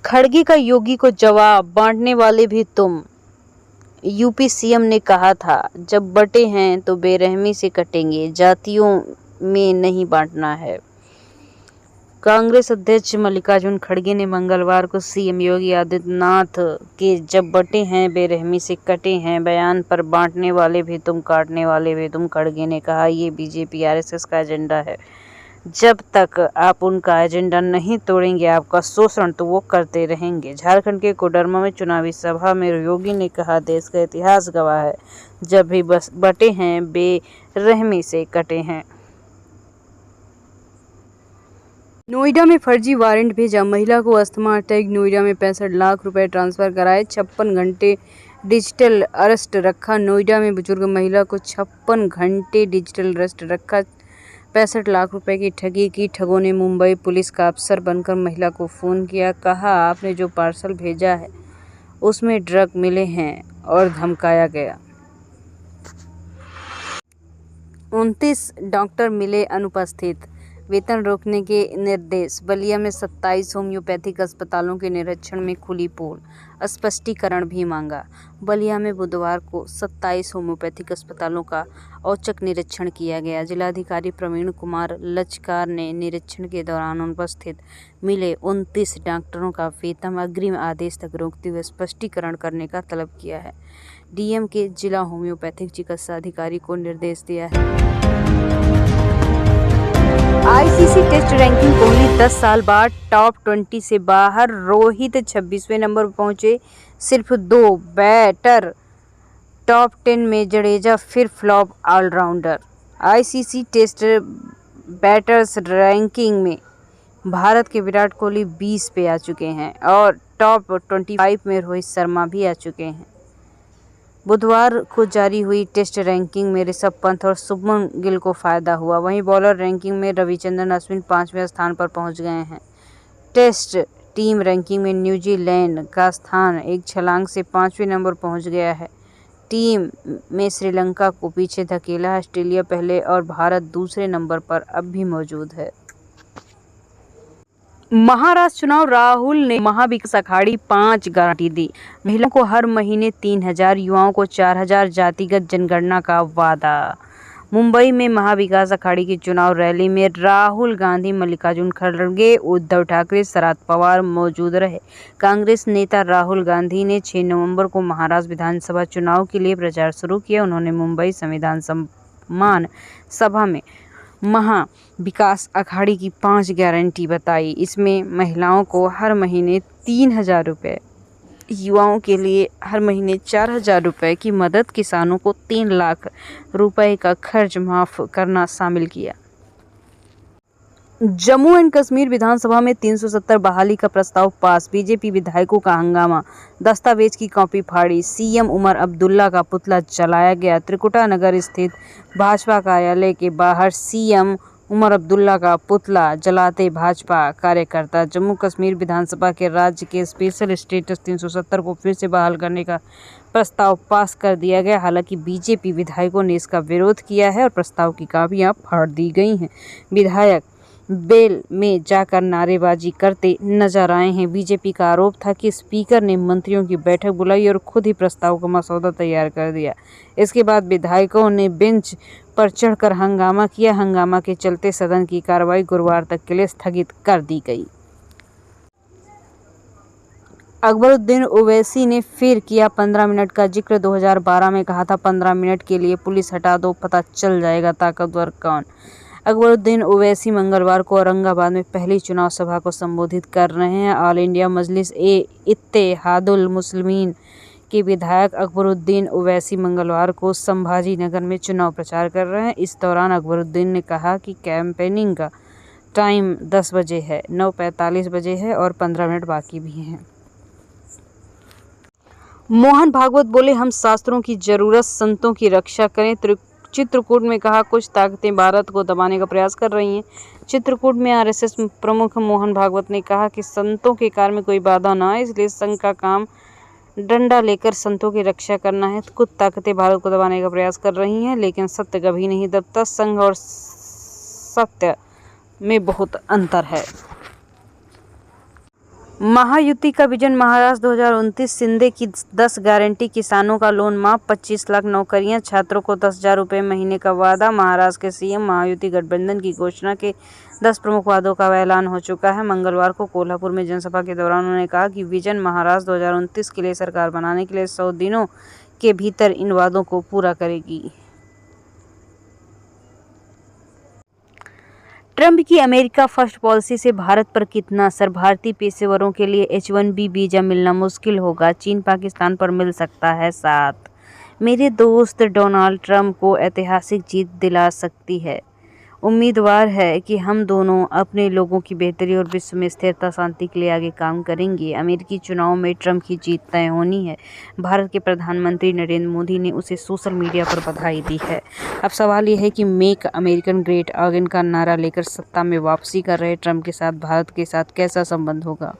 खड़गे का योगी को जवाब, बांटने वाले भी तुम। यूपी सीएम ने कहा था, जब बटे हैं तो बेरहमी से कटेंगे, जातियों में नहीं बांटना है। कांग्रेस अध्यक्ष मल्लिकार्जुन खड़गे ने मंगलवार को सीएम योगी आदित्यनाथ के जब बटे हैं बेरहमी से कटे हैं बयान पर बांटने वाले भी तुम, काटने वाले भी तुम। खड़गे ने कहा, ये बीजेपी आरएसएस का एजेंडा है। जब तक आप उनका एजेंडा नहीं तोड़ेंगे, आपका शोषण तो वो करते रहेंगे। झारखंड के कोडरमा में चुनावी सभा में योगी ने कहा, देश का इतिहास गवाह है, जब भी बस बटे हैं बेरहमी से कटे हैं। नोएडा में फर्जी वारंट भेजा, महिला को अस्थमा अटैक। नोएडा में 65 लाख रुपए ट्रांसफर कराए, 56 घंटे डिजिटल अरेस्ट रखा। नोएडा में बुजुर्ग महिला को 56 घंटे डिजिटल अरेस्ट रखा। 65 लाख रुपए की ठगी की। ठगों ने मुंबई पुलिस का अफसर बनकर महिला को फ़ोन किया, कहा आपने जो पार्सल भेजा है उसमें ड्रग मिले हैं और धमकाया गया। 29 डॉक्टर मिले अनुपस्थित, वेतन रोकने के निर्देश। बलिया में 27 होम्योपैथिक अस्पतालों के निरीक्षण में खुली पोल, स्पष्टीकरण भी मांगा। बलिया में बुधवार को 27 होम्योपैथिक अस्पतालों का औचक निरीक्षण किया गया। जिलाधिकारी प्रवीण कुमार लचकार ने निरीक्षण के दौरान अनुपस्थित मिले 29 डॉक्टरों का वेतन अग्रिम आदेश तक रोकते हुए स्पष्टीकरण करने का तलब किया है। डीएम के जिला होम्योपैथिक चिकित्सा अधिकारी को निर्देश दिया है। आईसीसी टेस्ट रैंकिंग, कोहली 10 साल बाद टॉप 20 से बाहर, रोहित 26वें नंबर पर पहुंचे, सिर्फ 2 बैटर टॉप 10 में, जडेजा फिर flop allrounder. ICC test batters ranking में भारत के विराट कोहली 20 पे आ चुके हैं और टॉप 25 में रोहित शर्मा भी आ चुके हैं। बुधवार को जारी हुई टेस्ट रैंकिंग में ऋषभ पंत और शुभमन गिल को फायदा हुआ। वहीं बॉलर रैंकिंग में रविचंद्रन अश्विन 5वें स्थान पर पहुंच गए हैं। टेस्ट टीम रैंकिंग में न्यूजीलैंड का स्थान एक छलांग से 5वें नंबर पहुंच गया है। टीम में श्रीलंका को पीछे धकेला, ऑस्ट्रेलिया पहले और भारत दूसरे नंबर पर अब भी मौजूद है। महाराष्ट्र चुनाव, राहुल ने महाविकास अघाड़ी 5 गारंटी दी। महिलाओं को हर महीने 3000, युवाओं को 4000, जातिगत जनगणना का वादा। मुंबई में महाविकास अघाड़ी की चुनाव रैली में राहुल गांधी, मल्लिकार्जुन खड़गे, उद्धव ठाकरे, शरद पवार मौजूद रहे। कांग्रेस नेता राहुल गांधी ने 6 नवंबर को महाराष्ट्र विधानसभा चुनाव के लिए प्रचार शुरू किया। उन्होंने मुंबई संविधान सम्मान सभा में महाविकास अघाड़ी की 5 गारंटी बताई। इसमें महिलाओं को हर महीने 3000 रुपये, युवाओं के लिए हर महीने 4000 रुपये की मदद, किसानों को 3 लाख रुपए का खर्च माफ करना शामिल किया। जम्मू एंड कश्मीर विधानसभा में 370 बहाली का प्रस्ताव पास, बीजेपी विधायकों का हंगामा, दस्तावेज की कॉपी फाड़ी, सीएम उमर अब्दुल्ला का पुतला जलाया गया। त्रिकुटा नगर स्थित भाजपा कार्यालय के बाहर सीएम उमर अब्दुल्ला का पुतला जलाते भाजपा कार्यकर्ता। जम्मू कश्मीर विधानसभा के राज्य के स्पेशल स्टेटस 370 को फिर से बहाल करने का प्रस्ताव पास कर दिया गया। हालांकि बीजेपी विधायकों ने इसका विरोध किया है और प्रस्ताव की कॉपियां फाड़ दी गई हैं। विधायक बेल में जाकर नारेबाजी करते नजर आए हैं। बीजेपी का आरोप था कि स्पीकर ने मंत्रियों की बैठक बुलाई और खुद ही प्रस्ताव का मसौदा तैयार कर दिया। इसके बाद विधायकों ने बेंच पर चढ़कर हंगामा किया। हंगामा के चलते सदन की कार्रवाई गुरुवार तक के लिए स्थगित कर दी गई। अकबरुद्दीन ओवैसी ने फिर किया 15 मिनट का जिक्र। 2012 में कहा था 15 मिनट के लिए पुलिस हटा दो, पता चल जाएगा ताकतवर कौन। अकबरुद्दीन ओवैसी मंगलवार को औरंगाबाद में पहली चुनाव सभा को संबोधित कर रहे हैं। ऑल इंडिया मजलिस ए इत्तेहादुल मुस्लिमीन के विधायक अकबरुद्दीन ओवैसी मंगलवार को संभाजी नगर में चुनाव प्रचार कर रहे हैं। इस दौरान अकबरुद्दीन ने कहा कि कैंपेनिंग का टाइम 10 बजे है, 9:45 बजे है और 15 मिनट बाकी भी हैं। मोहन भागवत बोले, हम शास्त्रों की जरूरत, संतों की रक्षा करें। चित्रकूट में कहा, कुछ ताकतें भारत को दबाने का प्रयास कर रही हैं। चित्रकूट में आरएसएस प्रमुख मोहन भागवत ने कहा कि संतों के कार्य में कोई बाधा न आए, इसलिए संघ का काम डंडा लेकर संतों की रक्षा करना है। कुछ ताकतें भारत को दबाने का प्रयास कर रही हैं, लेकिन सत्य कभी नहीं दबता। संघ और सत्य में बहुत अंतर है। महायुति का विजन महाराष्ट्र 2029, शिंदे की 10 गारंटी, किसानों का लोन माफ, 25 लाख नौकरियां, छात्रों को 10,000 रुपये महीने का वादा। महाराष्ट्र के सीएम महायुति गठबंधन की घोषणा के 10 प्रमुख वादों का ऐलान हो चुका है। मंगलवार को कोल्हापुर में जनसभा के दौरान उन्होंने कहा कि विजन महाराष्ट्र 2029 के लिए सरकार बनाने के लिए 100 दिनों के भीतर इन वादों को पूरा करेगी। ट्रंप की अमेरिका फर्स्ट पॉलिसी से भारत पर कितना असर? भारतीय पेशेवरों के लिए H-1B वीजा मिलना मुश्किल होगा। चीन पाकिस्तान पर मिल सकता है साथ। मेरे दोस्त डोनाल्ड ट्रंप को ऐतिहासिक जीत दिला सकती है। उम्मीदवार है कि हम दोनों अपने लोगों की बेहतरी और विश्व में स्थिरता शांति के लिए आगे काम करेंगे। अमेरिकी चुनाव में ट्रंप की जीत तय होनी है। भारत के प्रधानमंत्री नरेंद्र मोदी ने उसे सोशल मीडिया पर बधाई दी है। अब सवाल यह है कि मेक अमेरिकन ग्रेट अगेन का नारा लेकर सत्ता में वापसी कर रहे ट्रंप के साथ भारत के साथ कैसा संबंध होगा।